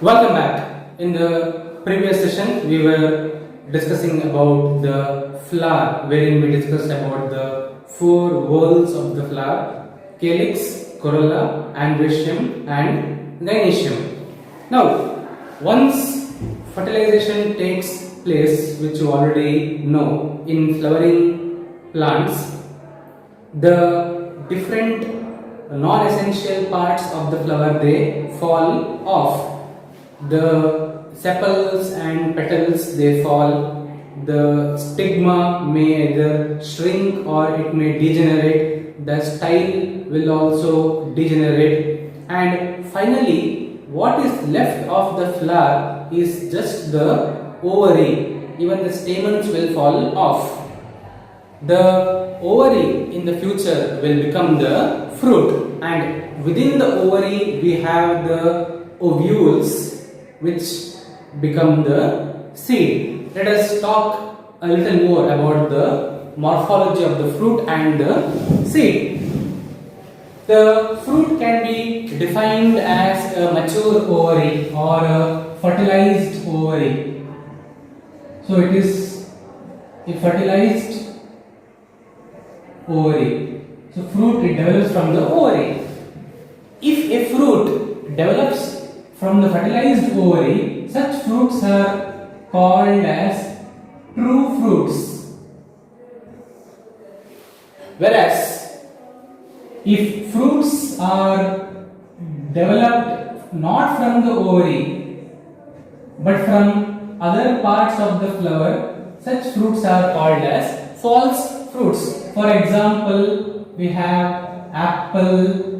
Welcome back. In the previous session, we were discussing about the flower, wherein we discussed about the four whorls of the flower: calyx, corolla, androecium, and gynoecium. Now, once fertilization takes place, which you already know, in flowering plants, the different non-essential parts of the flower, they fall off. The sepals and petals, they fall. The stigma may either shrink or it may degenerate. The style will also degenerate, and finally what is left of the flower is just the ovary. Even the stamens will fall off. The ovary in the future will become the fruit, and within the ovary we have the ovules, which become the seed. Let us talk a little more about the morphology of the fruit and the seed. The fruit can be defined as a mature ovary or a fertilized ovary. So it is a fertilized ovary. So fruit, it develops from the ovary. If a fruit develops from the fertilized ovary, such fruits are called as true fruits. Whereas, if fruits are developed not from the ovary but from other parts of the flower, such fruits are called as false fruits. For example, we have apple,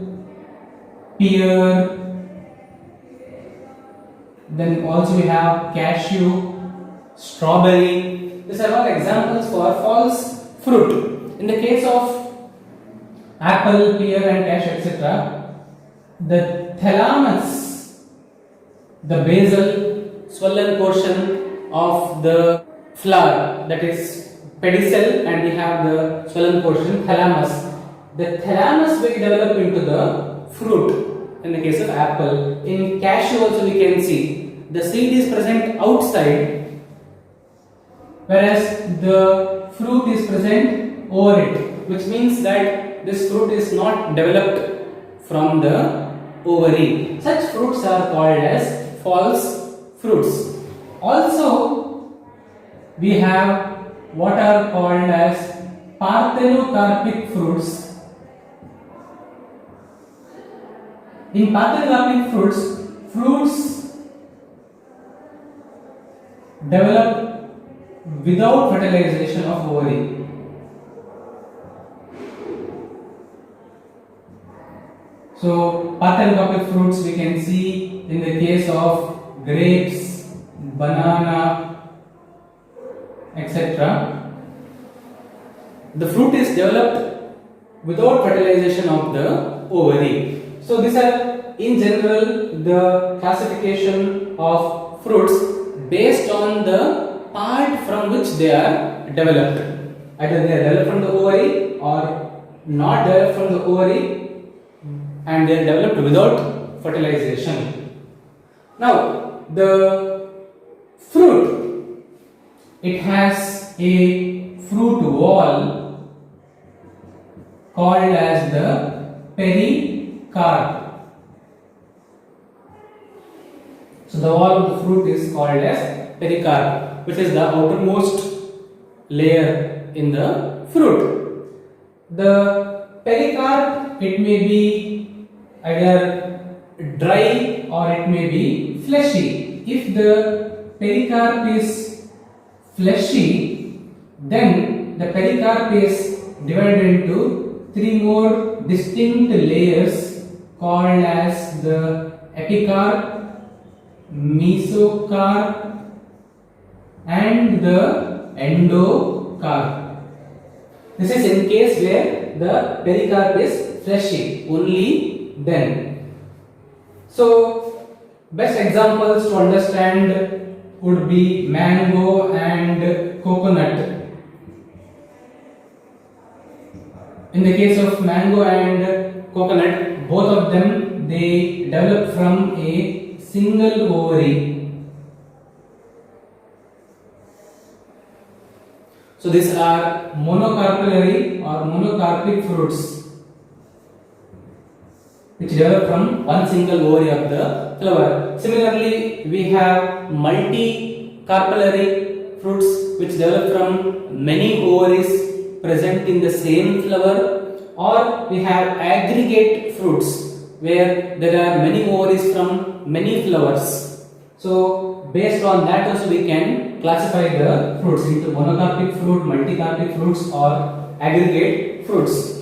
pear, then also we have cashew, strawberry. These are all examples for false fruit. In the case of apple, pear and cashew, etc., the thalamus, the basal swollen portion of the flower, that is pedicel, and we have the swollen portion, thalamus. The thalamus will develop into the fruit. In the case of apple, in cashew also we can see the seed is present outside, whereas the fruit is present over it, which means that this fruit is not developed from the ovary. Such fruits are called as false fruits. Also, we have what are called as parthenocarpic fruits. In parthenocarpic fruits develop without fertilization of ovary. So, parthenocarpic fruits we can see in the case of grapes, banana, etc. The fruit is developed without fertilization of the ovary. So these are in general the classification of fruits based on the part from which they are developed. Either they are developed from the ovary or not developed from the ovary, and they are developed without fertilization. Now the fruit, it has a fruit wall called as the pericarp. So the wall of the fruit is called as pericarp, which is the outermost layer in the fruit. The pericarp, it may be either dry or it may be fleshy. If the pericarp is fleshy, then the pericarp is divided into three more distinct layers called as the epicarp, mesocarp and the endocarp. This is in case where the pericarp is fleshy, only then. So best examples to understand would be mango and coconut. In the case of mango and coconut, both of them they develop from a single ovary. So these are monocarpellary or monocarpic fruits which develop from one single ovary of the flower. Similarly, we have multi-carpellary fruits which develop from many ovaries present in the same flower, or we have aggregate fruits where there are many ovaries from many flowers. So based on that also we can classify the fruits into monocarpic fruit, multicarpic fruits or aggregate fruits.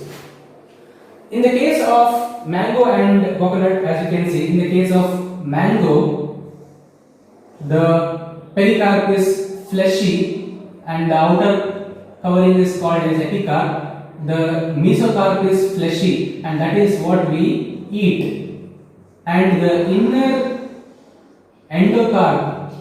In the case of mango and coconut, as you can see, in the case of mango, the pericarp is fleshy and the outer covering is called as epicarp. The mesocarp is fleshy and that is what we eat, and the inner endocarp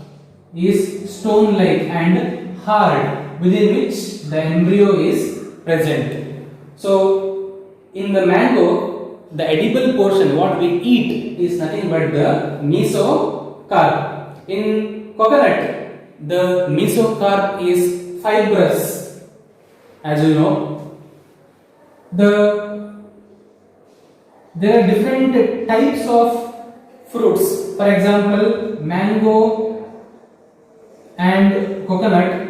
is stone like and hard, within which the embryo is present. So in the mango, the edible portion, what we eat, is nothing but the mesocarp. In coconut, the mesocarp is fibrous, as you know. There are different types of fruits. For example, mango and coconut,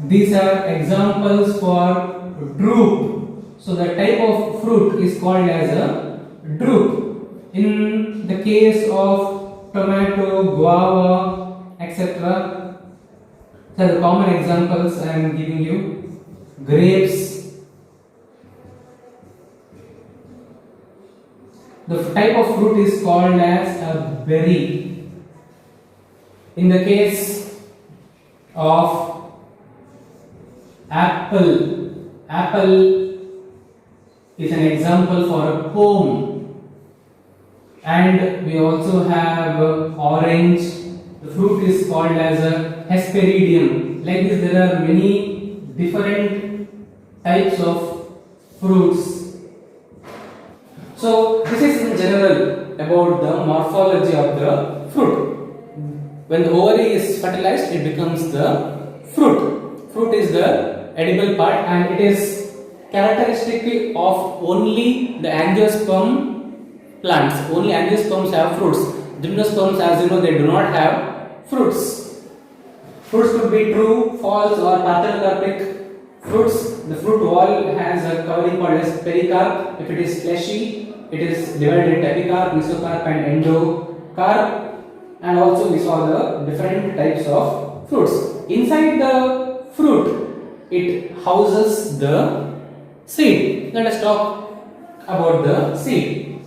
these are examples for drupe. So the type of fruit is called as a drupe. In the case of tomato, guava, etc., these are the common examples I am giving you. Grapes. The type of fruit is called as a berry. In the case of apple, apple is an example for a pome. And we also have orange. The fruit is called as a hesperidium. Like this, there are many different types of fruits. So this is in general about the morphology of the fruit. When the ovary is fertilized, it becomes the fruit. Fruit is the edible part and it is characteristic of only the angiosperm plants. Only angiosperms have fruits. Gymnosperms, as you know, they do not have fruits. Fruits could be true, false or parthenocarpic fruits. The fruit wall has a covering called as pericarp. If it is fleshy, it is divided into epicarp, mesocarp and endocarp. And also we saw the different types of fruits. Inside the fruit, it houses the seed. Let us talk about the seed.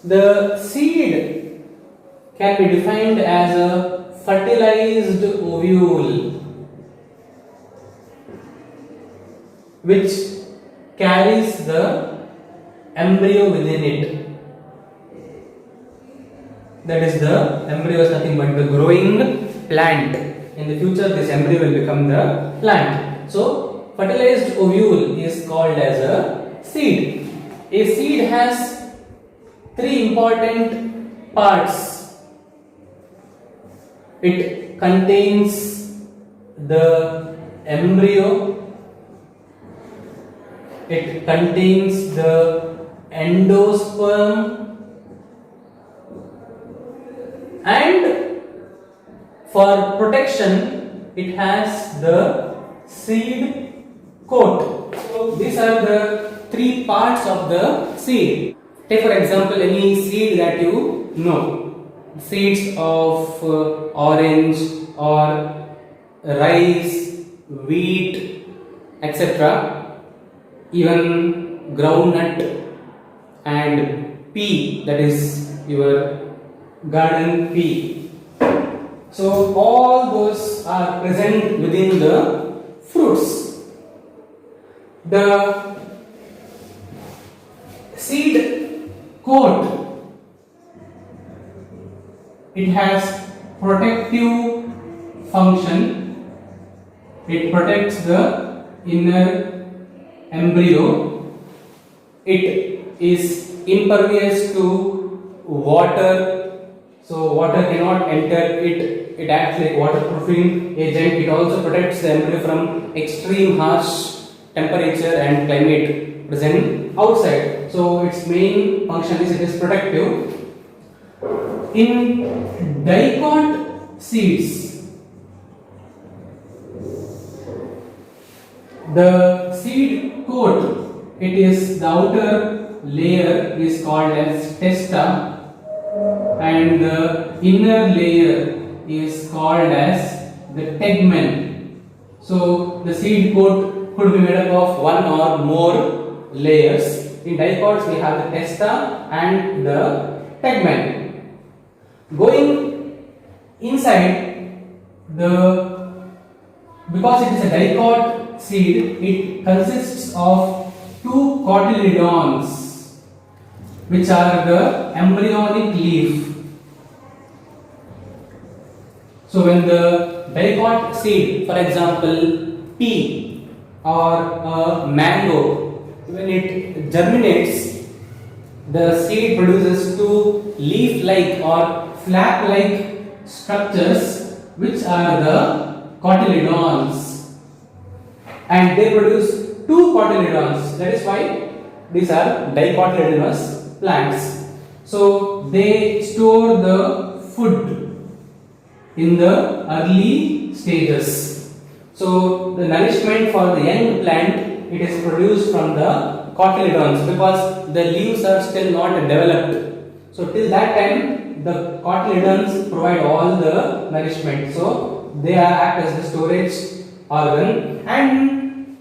The seed can be defined as a fertilized ovule which carries the embryo within it. That is, the embryo is nothing but the growing plant. In the future, this embryo will become the plant. So, fertilized ovule is called as a seed. A seed has three important parts. It contains the embryo, it contains the endosperm, and for protection it has the seed coat. So these are the three parts of the seed. Take for example any seed that you know. Seeds of orange or rice, wheat, etc. Even groundnut and pea, that is your garden pea. So all those are present within the fruits. The seed coat, it has protective function. It protects the inner embryo. It is impervious to water, so water cannot enter it. It acts like waterproofing agent. It also protects the embryo from extreme harsh temperature and climate present outside. So its main function is it is protective. In dicot seeds, the seed coat, it is the outer layer is called as testa, and the inner layer is called as the tegmen. So the seed coat could be made up of one or more layers. In dicots we have the testa and the tegmen. Going inside, because it is a dicot seed, it consists of two cotyledons, which are the embryonic leaf. So when the dicot seed, for example pea or a mango, when it germinates, the seed produces two leaf-like or flap-like structures, which are the cotyledons, and they produce two cotyledons. That is why these are dicotyledonous plants. So they store the food in the early stages. So the nourishment for the young plant, it is produced from the cotyledons, because the leaves are still not developed. So till that time the cotyledons provide all the nourishment. So they act as the storage organ. And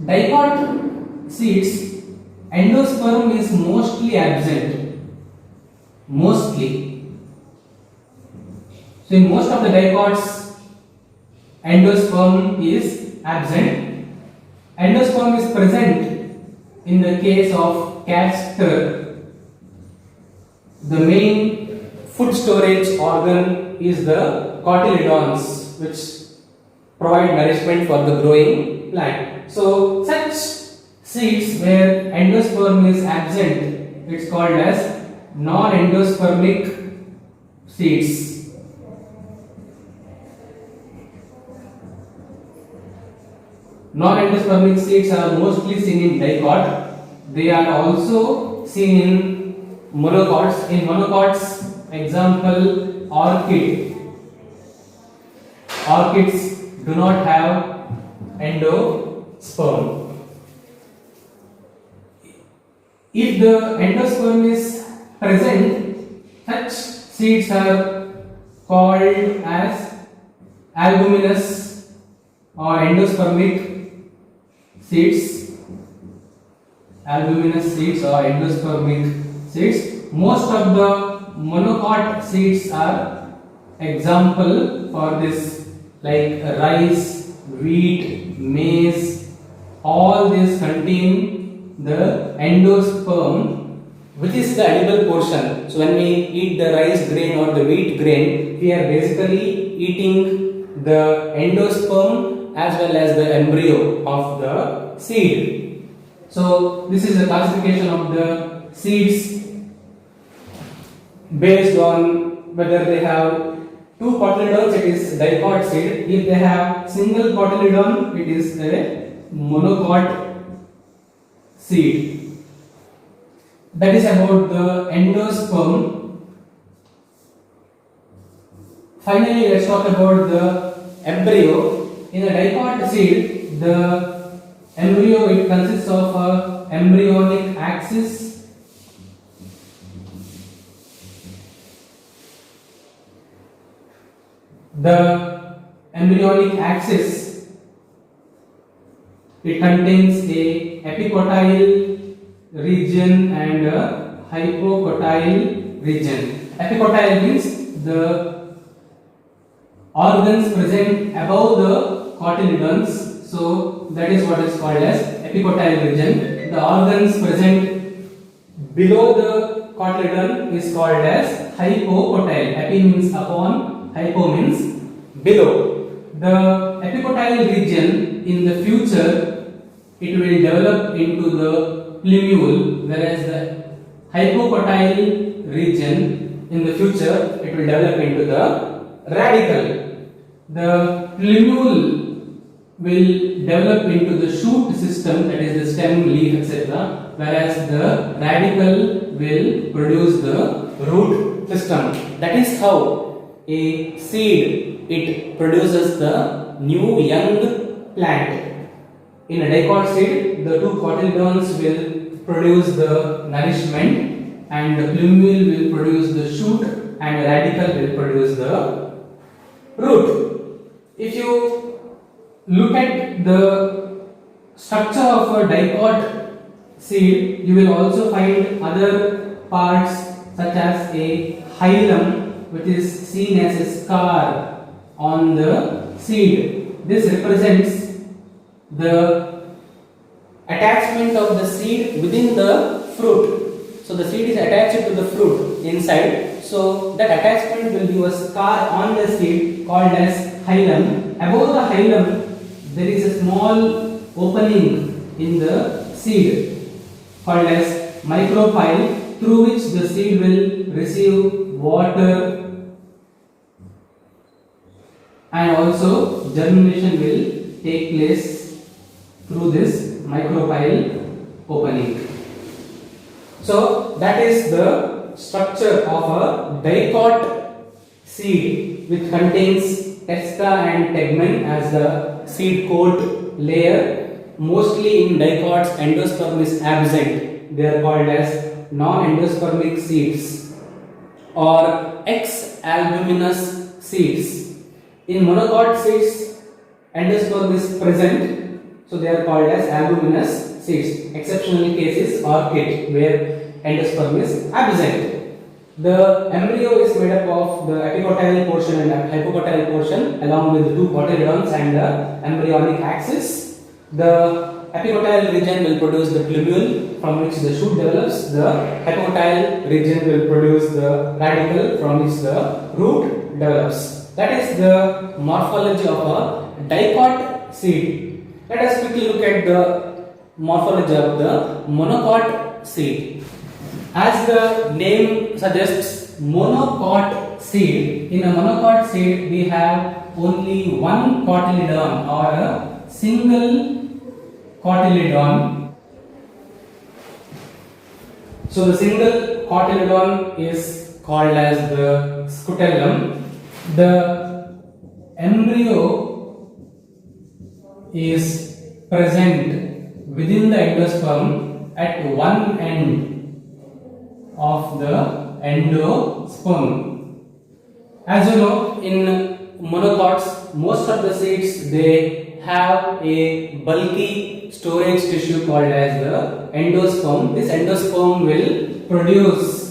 dicot seeds, endosperm is mostly absent. Mostly. So in most of the dicots, endosperm is absent. Endosperm is present in the case of castor. The main food storage organ is the cotyledons, which provide nourishment for the growing plant. So such seeds where endosperm is absent, it's called as non-endospermic seeds. Non-endospermic seeds are mostly seen in dicot. They are also seen in monocots. In monocots, example orchid. Orchids do not have endosperm. If the endosperm is present, such seeds are called as albuminous or endospermic seeds. Albuminous seeds or endospermic seeds. Most of the monocot seeds are example for this, like rice, wheat, maize. All these contain the endosperm, which is the edible portion. So when we eat the rice grain or the wheat grain, we are basically eating the endosperm as well as the embryo of the seed. So this is the classification of the seeds based on whether they have two cotyledons, it is dicot seed. If they have single cotyledon, it is a monocot seed. That is about the endosperm. Finally, let's talk about the embryo. In a dicot seed, the embryo, it consists of a embryonic axis. The embryonic axis, it contains a epicotyle region and a hypocotyle region. Epicotyle means the organs present above the cotyledons, so that is what is called as epicotyle region. The organs present below the cotyledon is called as hypocotyle. Epi means upon, hypo means below. The epicotyle region in the future, it will develop into the plumule, whereas the hypocotyle region in the future it will develop into the radicle. The plumule will develop into the shoot system, that is the stem, leaf, etc., whereas the radicle will produce the root system. That is how a seed, it produces the new young plant. In a dicot seed, the two cotyledons will produce the nourishment and the plumule will produce the shoot and the radicle will produce the root. If you look at the structure of a dicot seed, you will also find other parts such as a hilum, which is seen as a scar on the seed. This represents the attachment of the seed within the fruit. So the seed is attached to the fruit inside. So that attachment will give a scar on the seed called as hilum. Above the hilum, there is a small opening in the seed called as micropyle, through which the seed will receive water and also germination will take place through this micropyle opening. So that is the structure of a dicot seed, which contains testa and tegmen as the seed coat layer. Mostly in dicots, endosperm is absent. They are called as non-endospermic seeds or X-albuminous seeds. In monocot seeds, endosperm is present. So they are called as albuminous seeds. Exceptional cases orchid, where endosperm is absent. The embryo is made up of the epicotyle portion and hypocotyle portion along with the two cotyledons and the embryonic axis. The epicotyle region will produce the plumule from which the shoot develops. The hypocotyle region will produce the radicle from which the root develops. That is the morphology of a dicot seed. Let us quickly look at the morphology of the monocot seed. As the name suggests, monocot seed. In a monocot seed, we have only one cotyledon or a single cotyledon. So the single cotyledon is called as the scutellum. The embryo is present within the endosperm at one end of the endosperm. As you know, in monocots, most of the seeds, they have a bulky storage tissue called as the endosperm. This endosperm will produce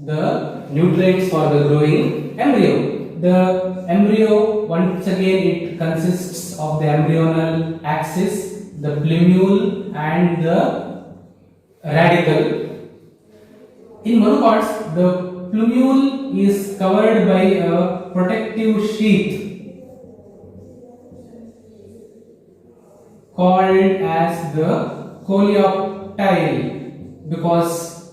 the nutrients for the growing embryo. The embryo, once again, it consists of the embryonal axis, the plumule and the radicle. In monocots, the plumule is covered by a protective sheath called as the coleoptile, because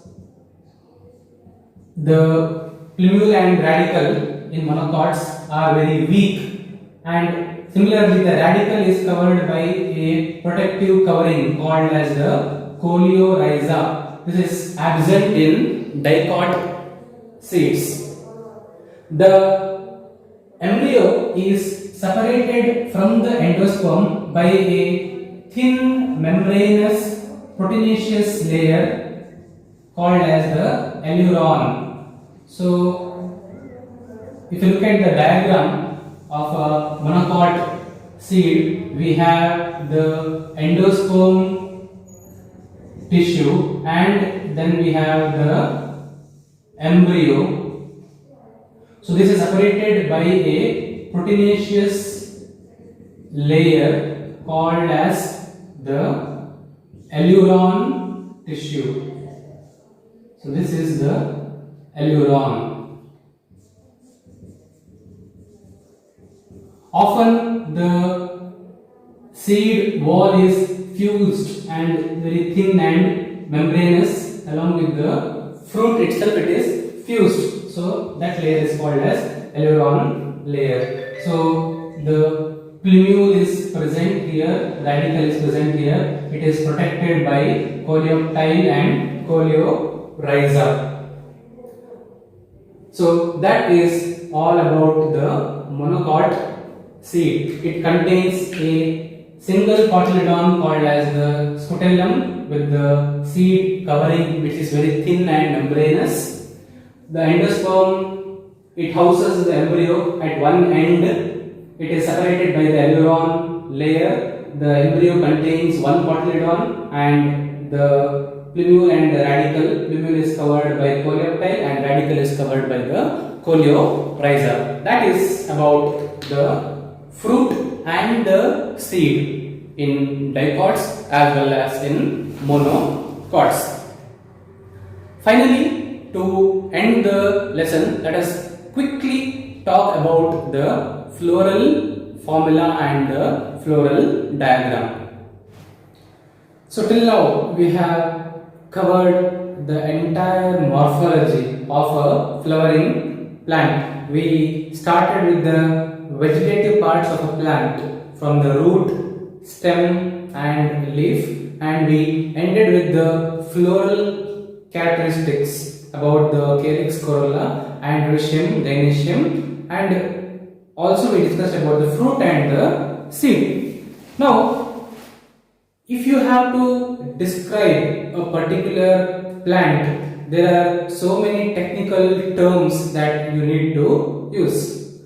the plumule and radicle in monocots are very weak, and similarly the radicle is covered by a protective covering called as the Corollaaceae. This is absent in dicot seeds. The embryo is separated from the endosperm by a thin membranous proteinaceous layer called as the aileron. So if you look at the diagram of a monocot seed, we have the endosperm tissue and then we have the embryo. So this is separated by a proteinaceous layer called as the aileron tissue. So this is the aileron. Often the seed wall is fused and very thin and membranous. Along with the fruit itself, it is fused. So that layer is called as aileron layer. So the plumule is present here, radical is present here. It is protected by coleoptile and coleorhiza. So that is all about the monocot seed. It contains a single cotyledon called as the scutellum with the seed covering which is very thin and membranous. The endosperm, it houses the embryo at one end. It is separated by the aileron layer. The embryo contains one cotyledon and the plumule and the radical. Plumule is covered by coleoptile and radical is covered by the coleorhiza. That is about the fruit and the seed in dicots as well as in monocots. Finally, to end the lesson, let us quickly talk about the floral formula and the floral diagram. So till now we have covered the entire morphology of a flowering plant. We started with the vegetative parts of a plant from the root, stem and leaf, and we ended with the floral characteristics about the calyx, corolla, androecium, gynoecium, and also we discussed about the fruit and the seed. Now, if you have to describe a particular plant, there are so many technical terms that you need to use.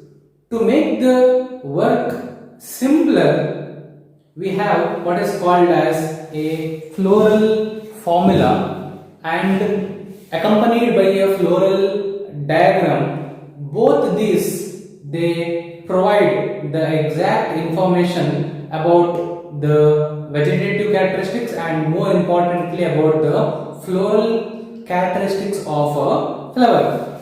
To make the work simpler, we have what is called as a floral formula and accompanied by a floral diagram. Both these, they provide the exact information about the vegetative characteristics and more importantly about the floral characteristics of a flower.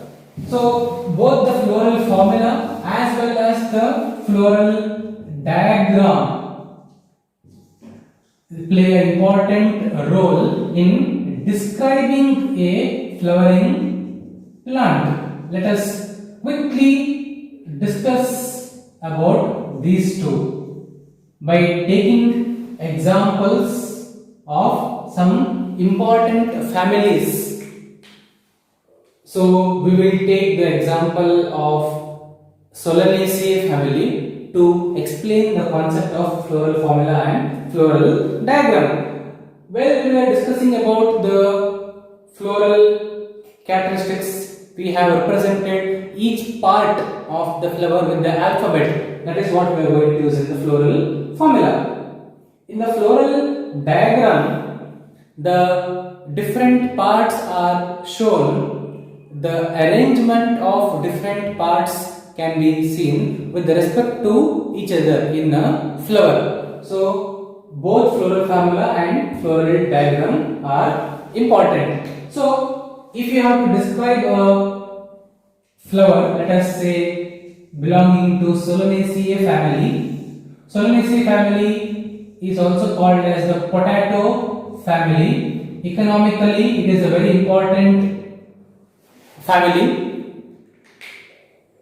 So both the floral formula as well as the floral diagram play an important role in describing a flowering plant. Let us quickly discuss about these two by taking examples of some important families. So we will take the example of Solanaceae family to explain the concept of floral formula and floral diagram. Well, we were discussing about the floral characteristics. We have represented each part of the flower with the alphabet. That is what we are going to use in the floral formula. In the floral diagram, the different parts are shown. The arrangement of different parts can be seen with respect to each other in a flower. So both floral formula and floral diagram are important. So if you have to describe a flower, let us say belonging to Solanaceae family. Solanaceae family is also called as the potato family. Economically, it is a very important family.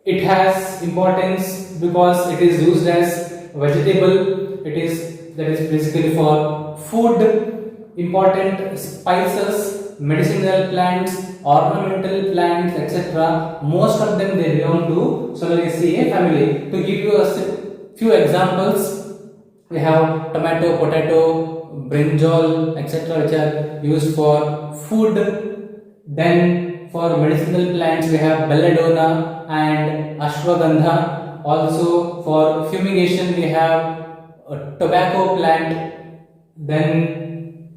It has importance because it is used as vegetable. It is basically for food, important spices, medicinal plants, ornamental plants, etc. Most of them they belong to Solanaceae family. To give you a few examples, we have tomato, potato, brinjal, etc. which are used for food. Then for medicinal plants we have belladonna and ashwagandha. Also for fumigation we have a tobacco plant. Then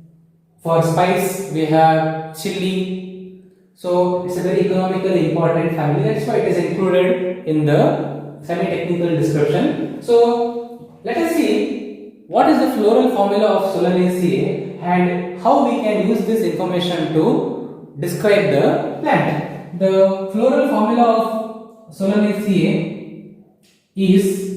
for spice we have chili. So it's a very economically important family. That's why it is included in the semi-technical description. So let us see what is the floral formula of Solanaceae and how we can use this information to describe the plant. The floral formula of Solanaceae is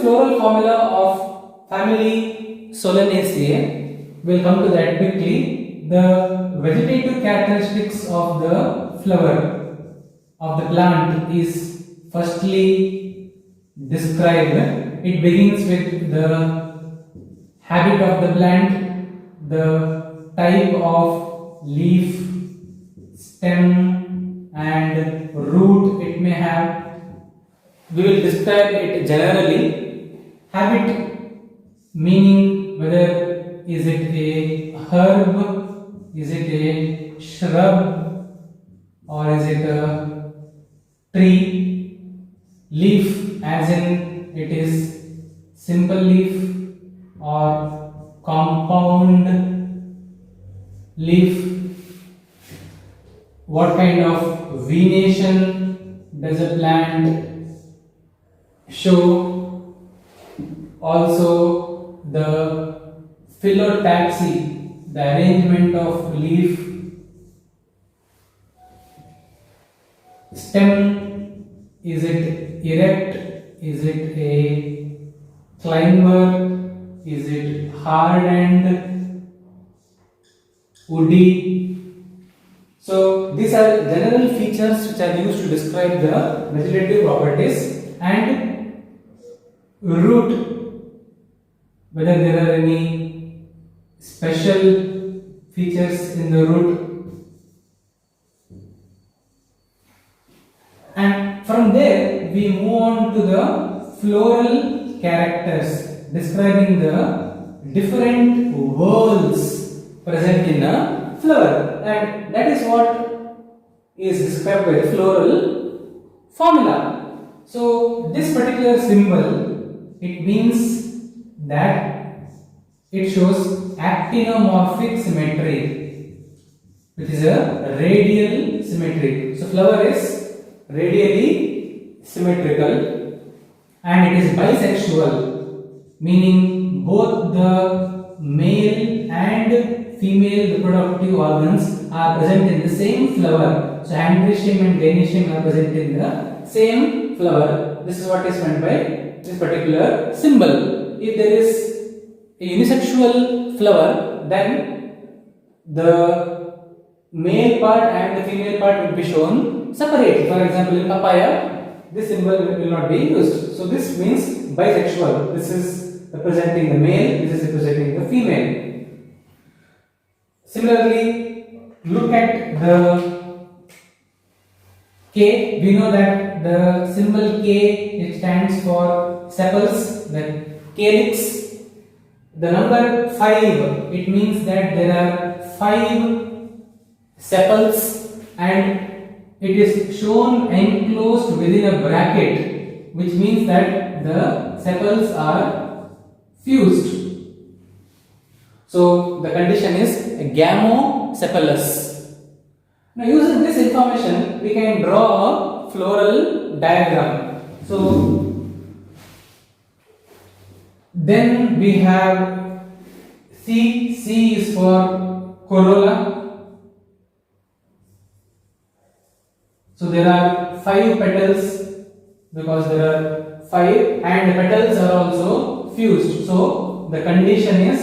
floral formula of family Solanaceae? We'll come to that quickly. The vegetative characteristics of the flower of the plant is firstly described. It begins with the habit of the plant, the type of leaf, stem and root it may have. We will describe it generally. Habit meaning whether is it a herb, is it a shrub or is it a tree. Leaf as in it is simple leaf or compound leaf. What kind of venation does a plant show? Also the phyllotaxy, the arrangement of leaf. Stem, is it erect, is it a climber, is it hard and woody? So these are general features which are used to describe the vegetative properties. And root, whether there are any special features in the root. And from there we move on to the floral characters, describing the different whorls present in a flower, and that is what is described by the floral formula. So this particular symbol, it means that it shows actinomorphic symmetry, which is a radial symmetry. So flower is radially symmetrical and it is bisexual, meaning both the male and female reproductive organs are present in the same flower. So androecium and gynoecium are present in the same flower. This is what is meant by this particular symbol. If there is a unisexual flower, then the male part and the female part will be shown separate. For example, in papaya, this symbol will not be used. So this means bisexual. This is representing the male, this is representing the female. Similarly, look at the K. We know that the symbol K, it stands for sepals, the calyx. The number 5, it means that there are 5 sepals and it is shown enclosed within a bracket, which means that the sepals are fused. So the condition is gamosepalous. Now using this information, we can draw a floral diagram. So then we have C. C is for corolla. So there are 5 petals because there are 5 and the petals are also fused. So the condition is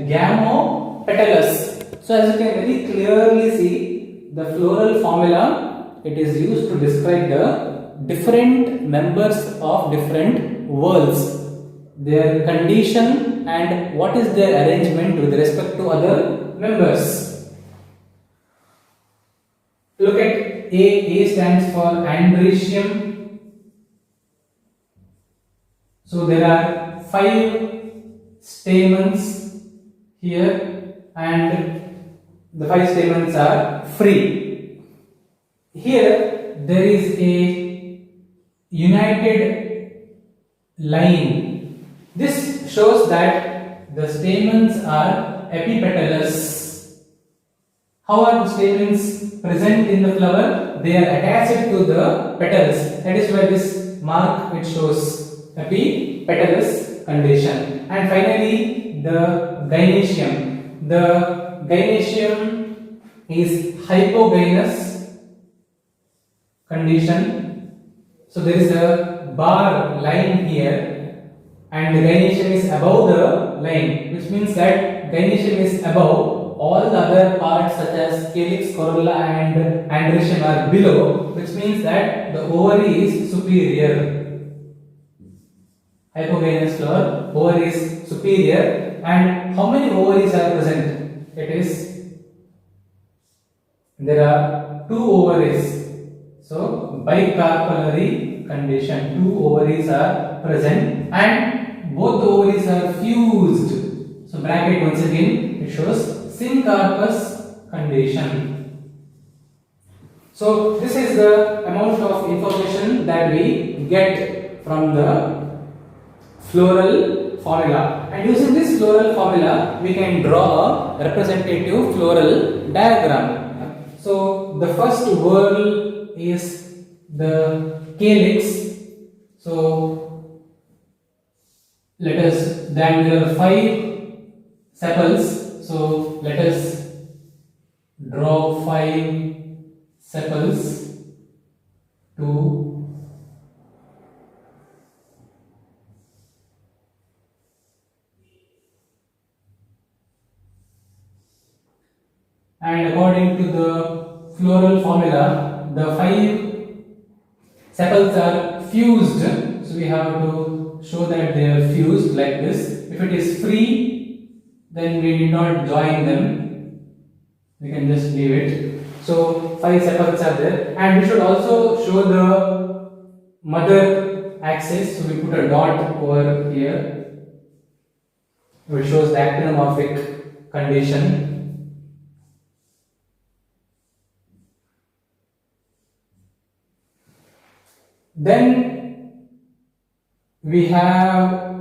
gamopetalous. So as you can very clearly see, the floral formula, it is used to describe the different members of different whorls, their condition and what is their arrangement with respect to other members. Look at A. A stands for androecium. So there are 5 stamens here and the 5 stamens are free. Here there is a united line. This shows that the stamens are epipetalous. How are the stamens present in the flower? They are attached to the petals. That is why this mark it shows epipetalous condition. And finally the gynoecium. The gynoecium is hypogynous condition. So there is a bar line here and the gynoecium is above the line, which means that gynoecium is above, all the other parts such as calyx, corolla and androecium are below, which means that the ovary is superior. Hypogynous flower, ovary is superior. And how many ovaries are present? There are 2 ovaries. So bicarpellary condition, 2 ovaries are present and both the ovaries are fused. So bracket once again it shows syncarpous condition. So this is the amount of information that we get from the floral formula, and using this floral formula we can draw a representative floral diagram. So the first whorl is the calyx. So let us, then there are 5 sepals. So let us draw 5 sepals to and according to the floral formula, the 5 sepals are fused. So we have to show that they are fused like this. If it is free, then we need not join them. We can just leave it. So 5 sepals are there, and we should also show the mother axis. So we put a dot over here, which shows the actinomorphic condition. Then we have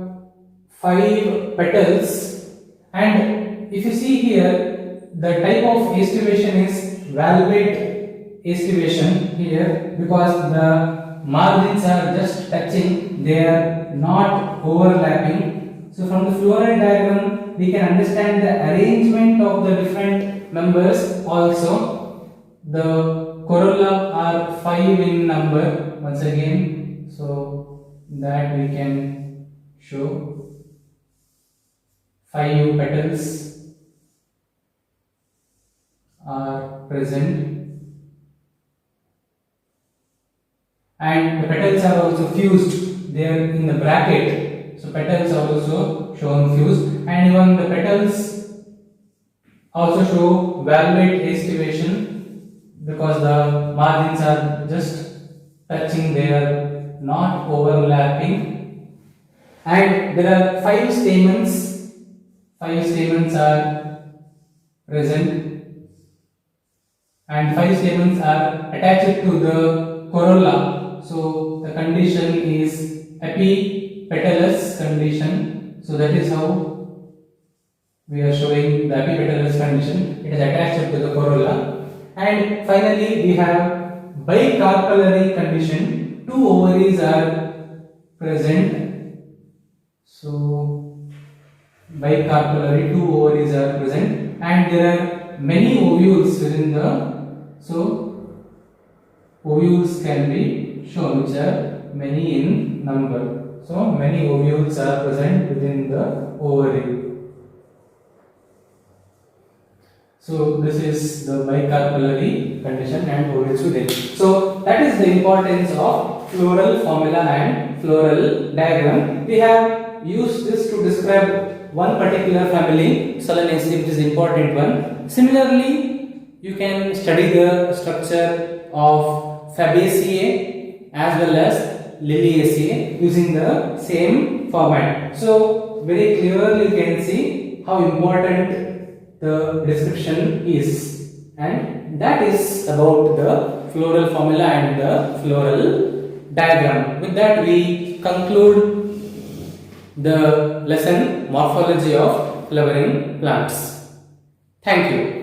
5 petals, and if you see here, the type of aestivation is valvate aestivation here, because the margins are just touching, they are not overlapping. So from the floral diagram we can understand the arrangement of the different members also. The corolla are 5 in number once again, so that we can show 5 petals are present, and the petals are also fused, they are in the bracket. So petals are also shown fused, and even the petals also show valvate aestivation, because the margins are just touching, they are not overlapping. And there are 5 stamens. 5 stamens are present, and 5 stamens are attached to the corolla. So the condition is epipetalous condition. So that is how we are showing the epipetalous condition. It is attached to the corolla. And finally we have bicarpellary condition. 2 ovaries are present. So bicarpellary, 2 ovaries are present, and there are many ovules within the, so ovules can be shown, which are many in number. So many ovules are present within the ovary. So this is the bicarpellary condition and ovules within. So that is the importance of floral formula and floral diagram. We have used this to describe one particular family, Solanaceae, which is the important one. Similarly, you can study the structure of Fabaceae as well as Liliaceae using the same format. So very clearly you can see how important the description is, and that is about the floral formula and the floral diagram. With that we conclude the lesson Morphology of Flowering Plants. Thank you.